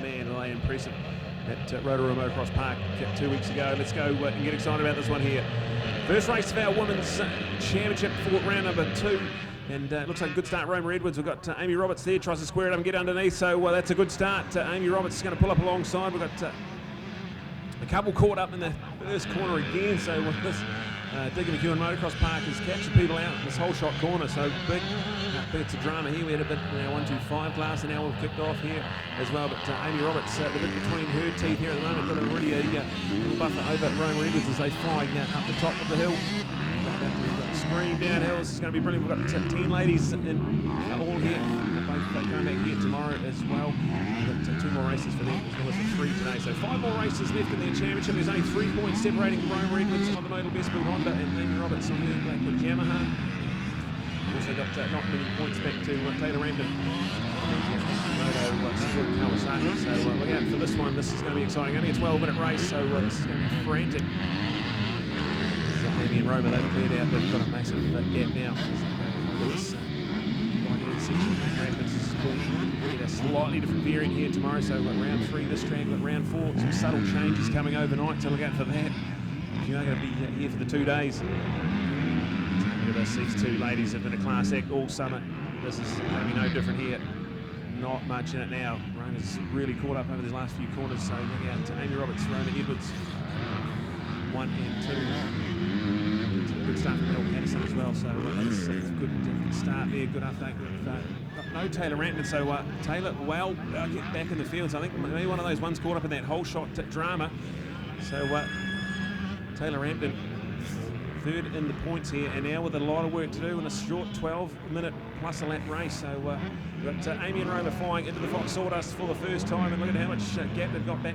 man, are they impressive at Rotorua Motocross Park 2 weeks ago. Let's go and get excited about this one here. First race of our Women's Championship for round number 2. And it looks like a good start, Roma Edwards. We've got Amy Roberts there, tries to square it up and get underneath, so that's a good start. Amy Roberts is going to pull up alongside. We've got a couple caught up in the first corner again, so this Digger McEwen Motocross Park is catching people out in this whole shot corner, so big bits of drama here. We had a bit in our 125 class, and now we've kicked off here as well, but Amy Roberts, the bit between her teeth here at the moment, got a really little buffer over Roma Edwards as they fly up the top of the hill. Scream downhill. This is going to be brilliant. We've got 10 ladies in all here. Both going back here tomorrow as well. We've got 2 more races for them as well as 3 today. So 5 more races left in their championship. There's only 3 points separating Roma Edwards on the modal best build Honda and Amy Roberts on her Blackwood Yamaha. Also got not many points back to Taylor Ramden. Kawasaki. So look out for this one. This is going to be exciting. Only a 12-minute race, so this is going to be frantic. Amy and Roma, they've cleared out, they've got a massive gap now. This right-hand section of Rapids is cool. Get a slightly different variant here tomorrow, so round 3 this track, but round 4, some subtle changes coming overnight, so look out for that. If you are going to be here for the 2 days. Look at these 2 ladies have been a class act all summer. This is going to be no different here. Not much in it now. Roma's really caught up over these last few corners, so look out to Amy Roberts, Roma Edwards. 1 and 2. Good start from Mel Patterson as well, so that's a good start there, good update. Got no Taylor Rampton, so Taylor, well, get back in the field. So I think maybe one of those ones caught up in that whole shot drama. So Taylor Rampton, 3rd in the points here, and now with a lot of work to do in a short 12-minute plus a lap race. So we've got Amy and Roma flying into the Fox Sawdust for the first time, and look at how much gap they've got back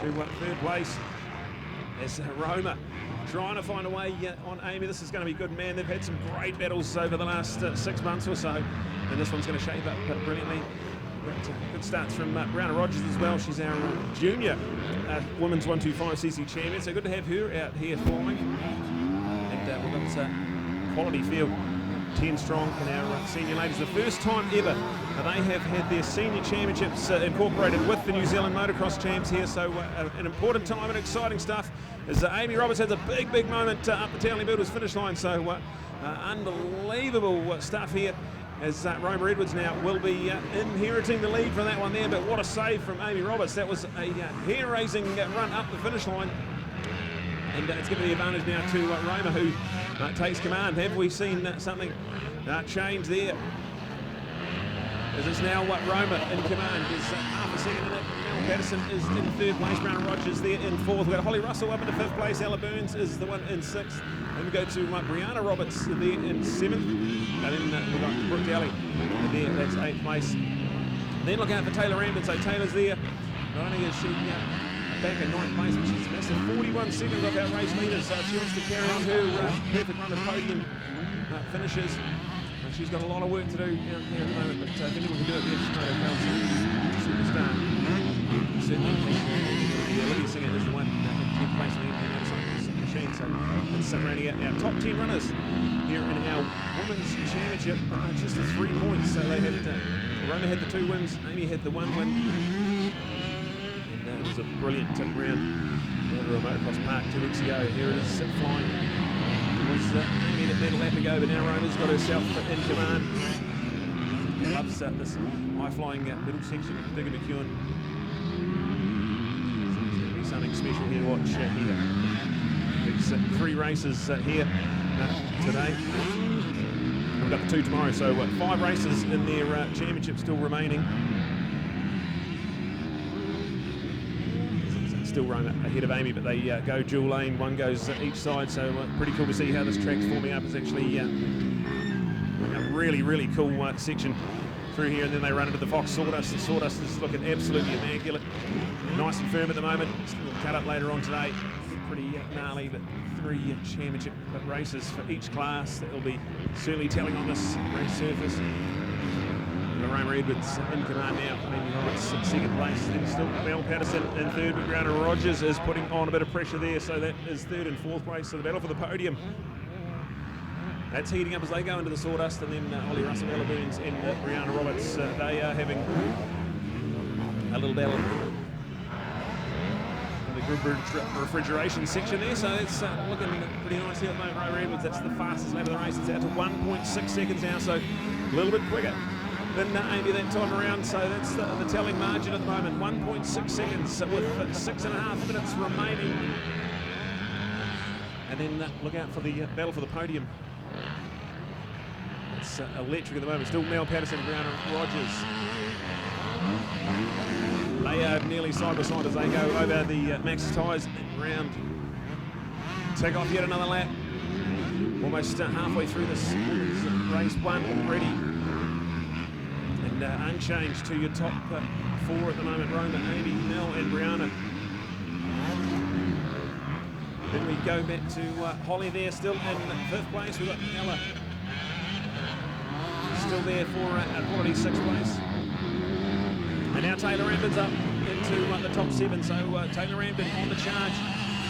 to 3rd place. As Roma trying to find a way on Amy. This is going to be good, man. They've had some great battles over the last 6 months or so, and this one's going to shape up brilliantly. Good starts from Brianna Rogers as well. She's our junior Women's 125cc champion, so good to have her out here flying. And we've got quality field, 10 strong in our senior ladies. The first time ever they have had their senior championships incorporated with the New Zealand Motocross Champs here, so an important time and exciting stuff as Amy Roberts has a big moment up the Townley Builders finish line, so unbelievable stuff here as Roma Edwards now will be inheriting the lead from that one there, but what a save from Amy Roberts. That was a hair-raising run up the finish line, and it's given the advantage now to Roma, who takes command. Have we seen something change there? As it's now Roma in command. There's half a second in it. Mel Patterson is in 3rd place. Brown Rogers there in 4th. We've got Holly Russell up into 5th place. Ella Burns is the one in 6th. Then we go to Brianna Roberts there in 7th. And then we've got Brooke Daly there. That's 8th place. Then look out for Taylor Ramden. So Taylor's there. Not only is she back in 9th place, but she's massive 41 seconds off our race leaders. So she wants to carry on her perfect run of podium finishes. She's got a lot of work to do down here at the moment, but if anyone can do it, she's not a superstar. Certainly, Olivia Singer is the one in 10th place in the machine, so let's rounding out our top 10 runners here in our Women's Championship. Just the 3 points, so they had Roma had the 2 wins, Amy had the 1 win, and it was a brilliant round at Rotorua Motocross Park 2 weeks ago. Here it is flying. Was Amy that lap ago, but now Roma's got herself in command. Loves this high-flying middle section of Digger McEwen. So there's going to be something special here to watch here. There's 3 races here today. We've got the 2 tomorrow, so 5 races in their championship still remaining. Still Roma ahead of Amy, but they go dual lane, one goes each side, so pretty cool to see how this track's forming up. It's actually a really cool section through here, and then they run into the Fox Sawdust. The Sawdust is looking absolutely immaculate, nice and firm at the moment. Still cut up later on today. Pretty gnarly, but 3 championship races for each class that will be certainly telling on this race surface. Roma Edwards in command now. Amy Roberts in 2nd place. Then still Mel Patterson in 3rd, but Brianna Rogers is putting on a bit of pressure there, so that is 3rd and 4th place. So the battle for the podium. That's heating up as they go into the Sawdust, and then Holly Russell, Ella Burns, and Brianna Roberts. They are having a little battle in the group refrigeration section there, so it's looking pretty nice here at the moment. Rover Edwards, that's the fastest lap of the race. It's out to 1.6 seconds now, so a little bit quicker than Amy that time around, so that's the telling margin at the moment. 1.6 seconds with 6.5 minutes remaining. And then look out for the battle for the podium. It's electric at the moment. Still Mel Patterson, Brown and Rogers. They are nearly side by side as they go over the Max tyres and round. Take off yet another lap. Almost halfway through this race one already. And unchanged to your top four at the moment. Roma, Amy, Mel and Brianna. Then we go back to Holly there, still in 5th place. We've got Ella still there for quality 6th place. And now Taylor Rampton's up into the top 7, so Taylor Rampton on the charge.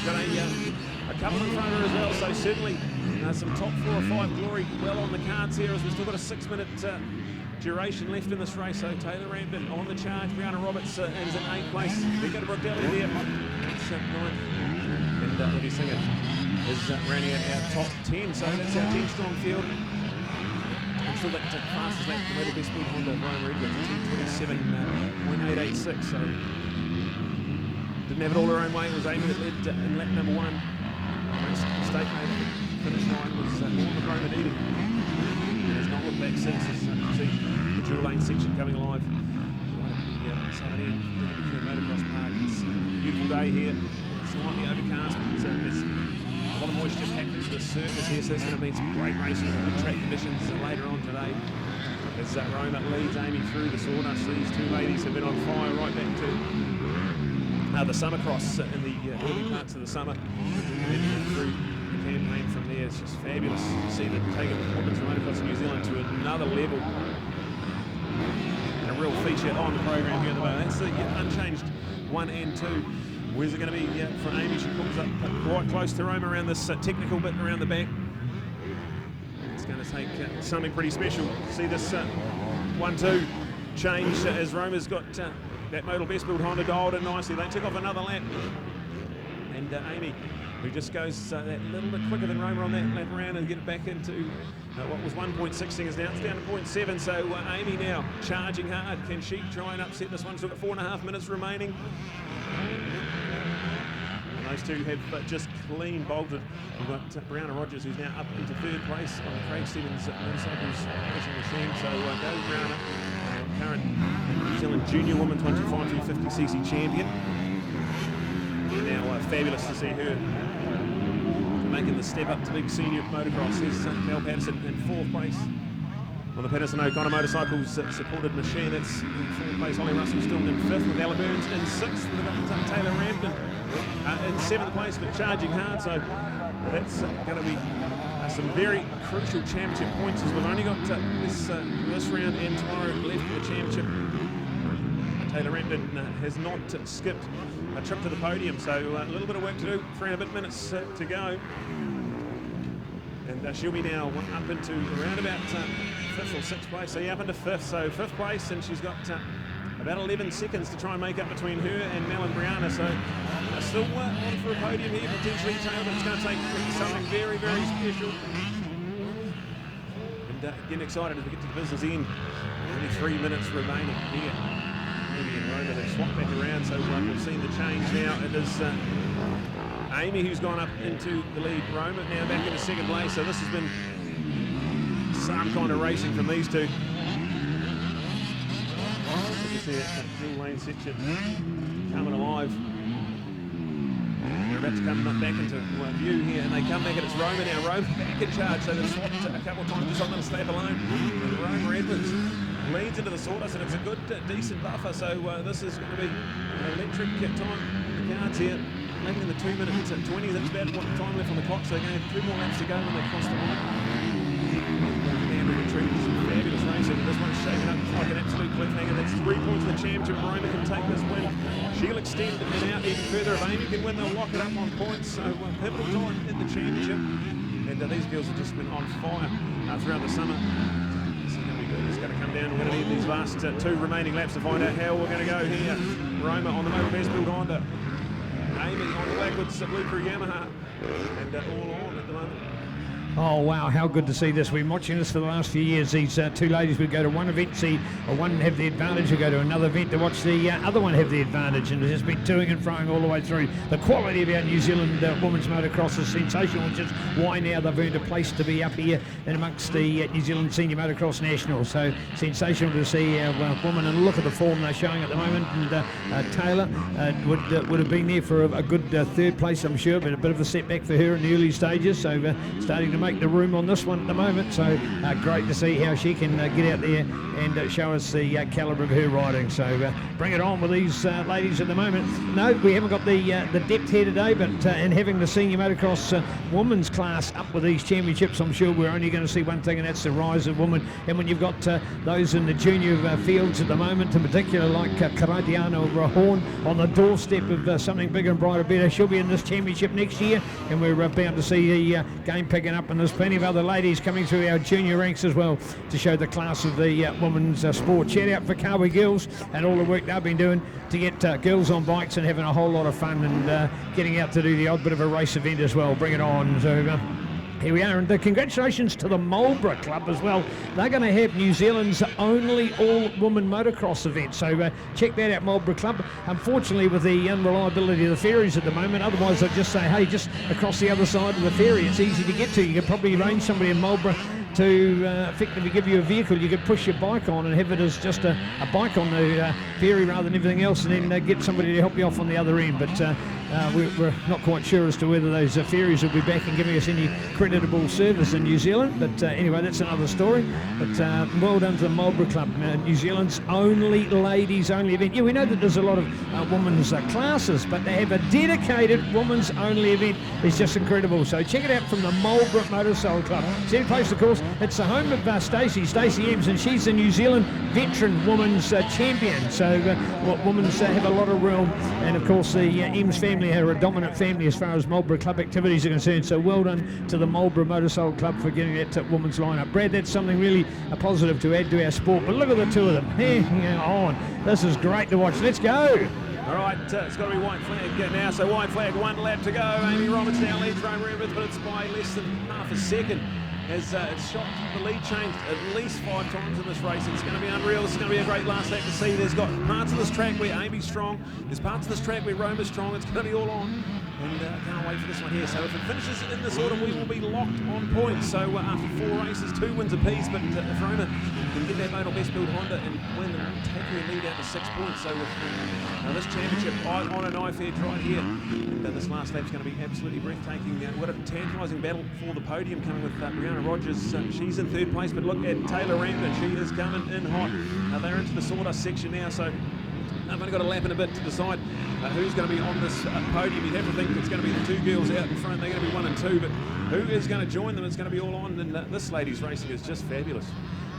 Got a couple in front of her as well, so certainly some top 4 or 5 glory well on the cards here, as we've still got a 6-minute duration left in this race. So Taylor Rampton on the charge. Brianna Roberts is in 8th place. We've got a Brooke Daly there. That's 9th. And Libby Singer is rounding out our top 10, so that's our 10-strong field. And still that fastest lap, the medal best speed Honda Roma Edwards, 10:27.886. So didn't have it all her own way. It was Amy that led in lap number 1. Mistake made. Finish line was all the Roma needed. And has not looked back since. As you see the dual lane section coming alive. Southern end, Motocross Park. It's a beautiful day here. Slightly overcast, but there's a lot of moisture packed into the surface here, so it's going to mean some great racing and good track conditions later on today. As Roma leads Amy through the sawdust. These two ladies have been on fire right back to the summer cross in the early parts of the summer. And then through the campaign from there, it's just fabulous to see them taking women's motocross in New Zealand to another level. And a real feature on the program here at the moment. That's the unchanged 1 and 2. Where's it going to be for Amy? She comes up quite close to Roma around this technical bit around the back. It's going to take something pretty special. See this 1-2 change as Roma's got that modal best build Honda dialed in nicely. They took off another lap. And Amy, who just goes that little bit quicker than Roma on that lap around and get it back into what was 1.6 seconds now. It's down to 0.7. So Amy now charging hard. Can she try and upset this one? She's got 4.5 minutes remaining. Those two have just clean bolted. We've got Brianna Rogers, who's now up into 3rd place on the Craig Stevens motorcycles racing machine. So goes Brianna, current New Zealand junior woman 25 to 50cc champion. Now fabulous to see her making the step up to big senior motocross. Here's Mel Patterson in 4th place on the Patterson O'Connor motorcycles supported machine. That's in 4th place. Holly Russell still in 5th with Ella Burns in 6th. We've got Taylor Rampton in 7th place, but charging hard. So that's going to be some very crucial championship points, as we've only got this round and tomorrow left for the championship. Taylor Rampton has not skipped a trip to the podium, so a little bit of work to do. 3.5 minutes to go. And she'll be now up into around about 5th or 6th place. So up into 5th, so 5th place, and she's got about 11 seconds to try and make up between her and Mel and Brianna. So still on for a podium here, potentially Taylor, but it's going to take something very, very special. And getting excited as we get to the business end. Only 3 minutes remaining here. Amy and Roma, they've swapped back around, so we've seen the change now. It is Amy who's gone up into the lead. Roma now back into 2nd place, so this has been some kind of racing from these two. You can see that dual lane section coming alive. They're about to come back into view here, and they come back, and it's Roma now. Roma back in charge, so they've swapped a couple of times just on the step alone. And Roma Edwards leads into the sawdust, and it's a good, decent buffer. So this is going to be an electric time. The cards here, making in the 2:20. That's about what time left on the clock. So they're going to have 2 more laps to go when they cross the line. Fabulous racing. This one's shaping up like an absolute cliffhanger. That's 3 points in the championship. Roma can take this win. She'll extend it out even further. If Amy can win, they'll lock it up on points. So pivotal time in the championship. And these girls have just been on fire throughout the summer. This is going to be good. It's going to come down. We're going to need these last 2 remaining laps to find out how we're going to go here. Roma on the motor best build Honda. Amy on the backwards Blue Crew Yamaha. And all on at the moment. Oh wow, how good to see this. We've been watching this for the last few years. These 2 ladies would go to one event, see one have the advantage, would go to another event to watch the other one have the advantage, and it's just been toing and froing all the way through. The quality of our New Zealand women's motocross is sensational, which is why now they've earned a place to be up here in amongst the New Zealand Senior Motocross Nationals. So sensational to see our women, and look at the form they're showing at the moment. And Taylor would have been there for a good 3rd place, I'm sure, but a bit of a setback for her in the early stages. So starting to make the room on this one at the moment, so great to see how she can get out there and show us the calibre of her riding. So bring it on with these ladies at the moment. No, we haven't got the depth here today, but in having the senior motocross women's class up with these championships, I'm sure we're only going to see one thing, and that's the rise of women. And when you've got those in the junior fields at the moment, in particular like Karatiano Rahorn on the doorstep of something bigger and brighter, better, she'll be in this championship next year, and we're bound to see the game picking up, and there's plenty of other ladies coming through our junior ranks as well to show the class of the women's sport. Shout out for Kawi Girls and all the work they've been doing to get girls on bikes and having a whole lot of fun, and getting out to do the odd bit of a race event as well. Bring it on. So here we are, and congratulations to the Marlborough Club as well. They're going to have New Zealand's only all-woman motocross event, so check that out, Marlborough Club. Unfortunately, with the unreliability of the ferries at the moment, otherwise I'd just say, hey, just across the other side of the ferry, it's easy to get to. You could probably arrange somebody in Marlborough to effectively give you a vehicle you could push your bike on and have it as just a bike on the ferry rather than everything else, and then get somebody to help you off on the other end. But we're not quite sure as to whether those ferries will be back and giving us any creditable service in New Zealand. But anyway, that's another story. But well done to the Marlborough Club, New Zealand's only ladies only event. Yeah, we know that there's a lot of women's classes, but they have a dedicated women's only event. It's just incredible. So check it out from the Marlborough Motorcycle Club. Second place, of course, it's the home of Stacey Eames, and she's the New Zealand veteran women's champion. So women's have a lot of room, and of course the Eames family are a dominant family as far as Marlborough Club activities are concerned. So well done to the Marlborough Motorcycle Club for getting that women's lineup. Brad, that's something really a positive to add to our sport. But look at the 2 of them. Hang on. This is great to watch. Let's go. All right, it's got to be white flag now. So white flag, 1 lap to go. Amy Roberts now leads Roma Evans, but it's by less than half a second. As it's shot the lead change at least 5 times in this race. It's going to be unreal. It's going to be a great last lap to see. There's got parts of this track where Amy's strong. There's parts of this track where Roma's strong. It's going to be all on. And can't wait for this one here. So if it finishes in this order, we will be locked on points. So after 4 races, 2 wins apiece. But if Roma can get that motor best build Honda and win, they'll take her lead out to 6 points. So with this championship on a knife edge right here, and this last lap's going to be absolutely breathtaking. What a tantalising battle for the podium coming with Brianna Rogers. She's in 3rd place, but look at Taylor Ramden. She is coming in hot. They're into the sawdust section now, so they've only got a lap and a bit to decide who's going to be on this podium. You'd have to think it's going to be the 2 girls out in front. They're going to be 1 and 2, but who is going to join them? It's going to be all on, and this lady's racing is just fabulous.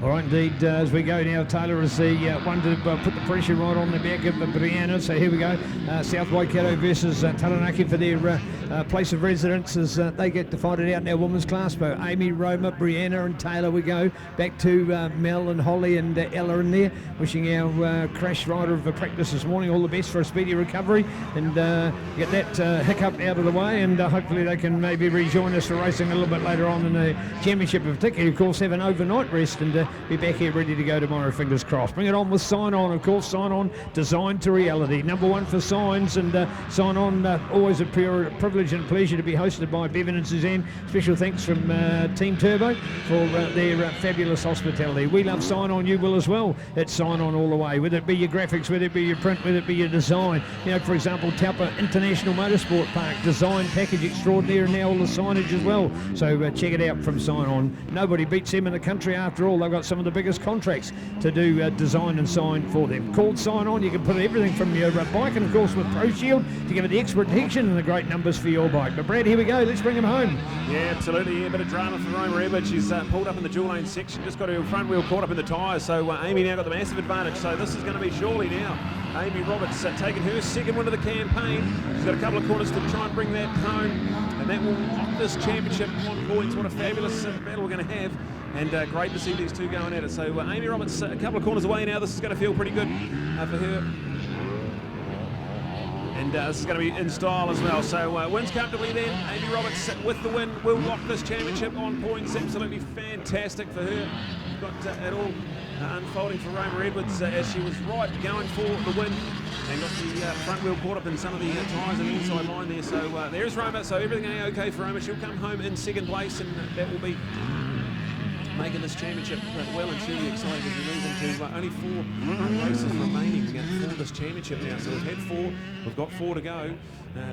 All right, indeed, as we go now, Taylor is the one to put the pressure right on the back of Brianna. So here we go, South Waikato versus Taranaki for their place of residence as they get to fight it out in our women's class. But Amy, Roma, Brianna and Taylor, we go back to Mel and Holly and Ella in there, wishing our crash rider of practice this morning all the best for a speedy recovery, and get that hiccup out of the way, and hopefully they can maybe rejoin us for racing a little bit later on in the championship, particularly, of course, have an overnight rest and be back here ready to go tomorrow, fingers crossed. Bring it on with Sign On, of course. Sign On, designed to reality. #1 for signs, and Sign On, always a privilege and pleasure to be hosted by Bevan and Suzanne. Special thanks from Team Turbo for their fabulous hospitality. We love Sign On, you will as well. It's Sign On all the way, whether it be your graphics, whether it be your print, whether it be your design. You know, for example, Taupo International Motorsport Park, design package extraordinaire, and now all the signage as well. So check it out from Sign On. Nobody beats them in the country after all. They've got some of the biggest contracts to do design and sign for them. Called Sign On, you can put everything from your bike, and of course with Pro Shield to give it the expert protection and the great numbers for your bike. But Brad, here we go, let's bring him home. Yeah, absolutely. Yeah, a bit of drama for Roma Ebert. She's pulled up in the dual lane section, just got her front wheel caught up in the tyres, so Amy now got the massive advantage. So this is going to be surely now Amy Roberts taking her second win of the campaign. She's got a couple of corners to try and bring that home, and that will lock this championship on points. What a fabulous battle we're going to have. And great to see these two going at it. So Amy Roberts a couple of corners away now. This is going to feel pretty good for her. And this is going to be in style as well. So wins comfortably then. Amy Roberts with the win will lock this championship on points. Absolutely fantastic for her. Got it all unfolding for Roma Edwards as she was right going for the win. And got the front wheel caught up in some of the tyres on the inside line there. So there's Roma. So everything okay for Roma. She'll come home in second place, and that will be making this championship well and truly exciting as we move into only 4 races remaining for this championship now. So we've had 4, we've got 4 to go.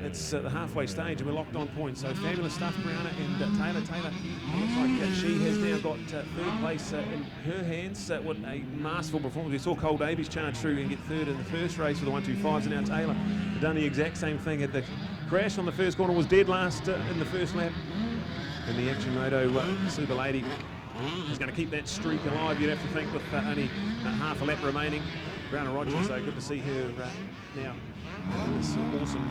It's the halfway stage and we're locked on points. So fabulous stuff, Brianna and Taylor. Taylor looks like she has now got 3rd place in her hands. What a masterful performance. We saw Cole Davies charge through and get 3rd in the first race for the 125s, and now Taylor done the exact same thing. At the crash on the first corner, was dead last in the first lap. And the Action Moto Super Lady is going to keep that streak alive, you'd have to think, with only half a lap remaining. Brianna Rogers, so good to see her now in this awesome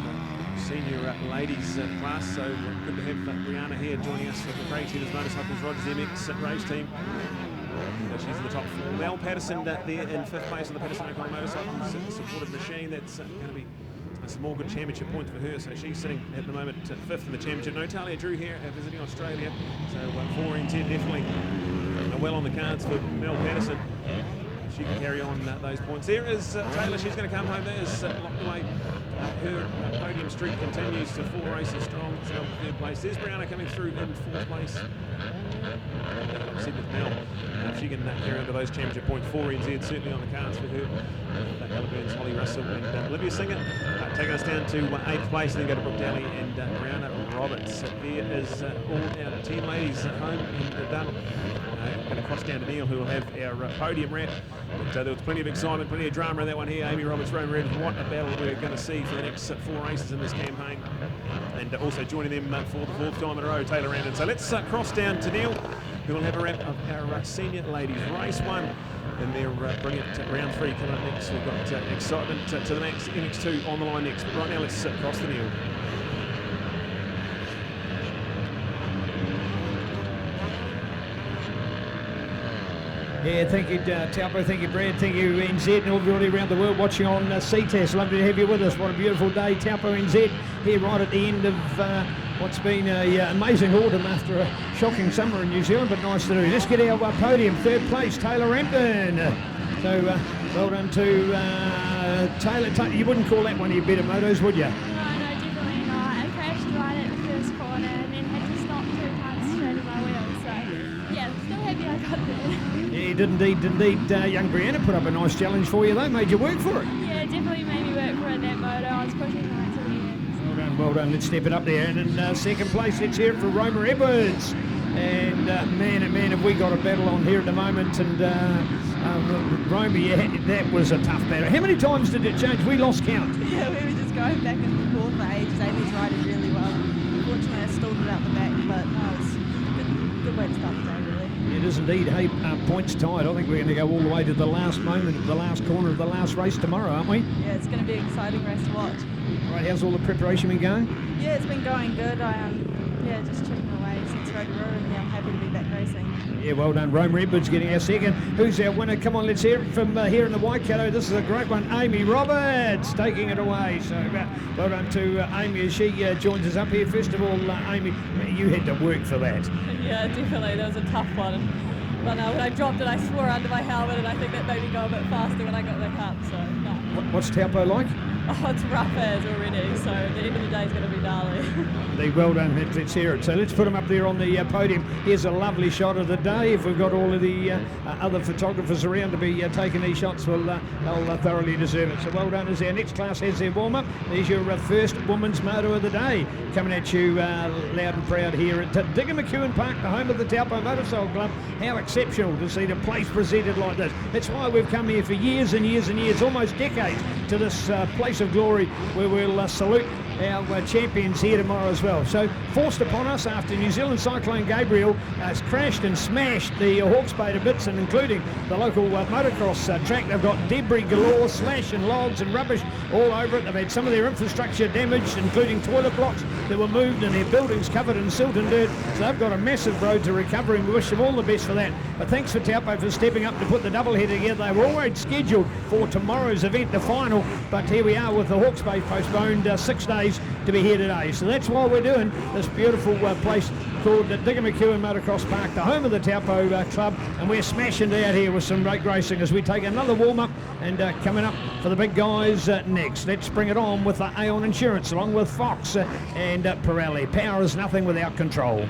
senior ladies class. So good to have Brianna here joining us for the Craig Teeters Motorcycles Rogers MX race team. She's in the top 4. Mel Patterson there in 5th place on the Patterson O'Connor Motorcycles supported machine. That's going to be some more good championship points for her. So she's sitting at the moment 5th in the championship. No Talia Drew here visiting Australia. So 4NZ definitely well on the cards for Mel Patterson. She can carry on those points. There is Taylor. She's going to come home. There's locked away. Her podium streak continues to 4 races strong. It's now 3rd place. There's Brianna coming through in 4th place. Said with Mel, if she can carry on to those championship points, 4NZ certainly on the cards for her. Ella Burns, Holly Russell and Olivia Singer taking us down to 8th place, and then go to Brooke Daly and Brianna Roberts. There is all our team ladies at home and done. Going to cross down to Neil, who will have our podium wrap. But there was plenty of excitement, plenty of drama in that one here. Amy Roberts, Roma Edwards, what a battle we're going to see for the next 4 races in this campaign. And also joining them for the 4th time in a row, Taylor Randon. So let's cross down to Neil, who will have a wrap of our senior ladies race 1. And their brilliant round 3 coming up next. We've got excitement to the max, MX2 on the line next. But right now, let's cross the Neil. Yeah, thank you, Taupo, thank you, Brad, thank you, NZ, and everybody around the world watching on Ctas. Lovely to have you with us. What a beautiful day. Taupo NZ here right at the end of what's been an amazing autumn after a shocking summer in New Zealand, but nice to do. Let's get our podium. 3rd place, Taylor Rampton. So well done to Taylor. You wouldn't call that one of your better motos, would you? No, definitely not. I crashed right at the first corner and then had to stop 2 times straight in my wheels. So yeah, still happy I got there. Yeah, you did indeed. Young Brianna put up a nice challenge for you, though. Made you work for it. Yeah, definitely made me work for it, that moto. I was pushing right to the end. Well done. Let's step it up there. And in 2nd place, let's hear it for Roma Edwards. And man, have we got a battle on here at the moment. And Roma, yeah, that was a tough battle. How many times did it change? We lost count. Yeah, we were just going back and forth for ages. Amy's riding really well. Unfortunately, I stalled it out the back, but no, it's a good way to start the day, really. It is indeed. Hey, points tied. I think we're going to go all the way to the last moment of the last corner of the last race tomorrow, aren't we? Yeah, it's going to be an exciting race to watch. Right, how's all the preparation been going? Yeah, it's been going good. Just chipping away since Rotorua, and yeah, I'm happy to be back racing. Yeah, well done. Roma Edwards getting our 2nd. Who's our winner? Come on, let's hear it from here in the Waikato. This is a great one. Amy Roberts taking it away. So well done to Amy as she joins us up here. First of all, Amy, you had to work for that. Yeah, definitely. That was a tough one. But when I dropped it, I swore under my helmet, and I think that made me go a bit faster when I got back up. So, no. What's Taupo like? Oh, it's rough as already, so the end of the day is going to be gnarly. Well done, let's hear it. So let's put them up there on the podium. Here's a lovely shot of the day. If we've got all of the other photographers around to be taking these shots, well, they'll thoroughly deserve it. So well done as our next class has their warm-up. There's your first women's moto of the day. Coming at you loud and proud here at Digger McEwen Park, the home of the Taupo Motorcycle Club. How exceptional to see the place presented like this. That's why we've come here for years and years and years, almost decades, to this place place of glory where we'll salute our champions here tomorrow as well. So forced upon us after New Zealand Cyclone Gabriel has crashed and smashed the Hawke's Bay to bits, and including the local motocross track. They've got debris galore, slash and logs and rubbish all over it. They've had some of their infrastructure damaged, including toilet blocks that were moved and their buildings covered in silt and dirt. So they've got a massive road to recovery, and we wish them all the best for that. But thanks for Taupo for stepping up to put the doubleheader together. They were already scheduled for tomorrow's event, the final, but here we are with the Hawke's Bay postponed 6 days to be here today. So that's why we're doing this beautiful place called Digger McEwen Motocross Park, the home of the Taupo Club, and we're smashing it out here with some great racing as we take another warm-up and coming up for the big guys next. Let's bring it on with Aon Insurance along with Fox and Pirelli. Power is nothing without control.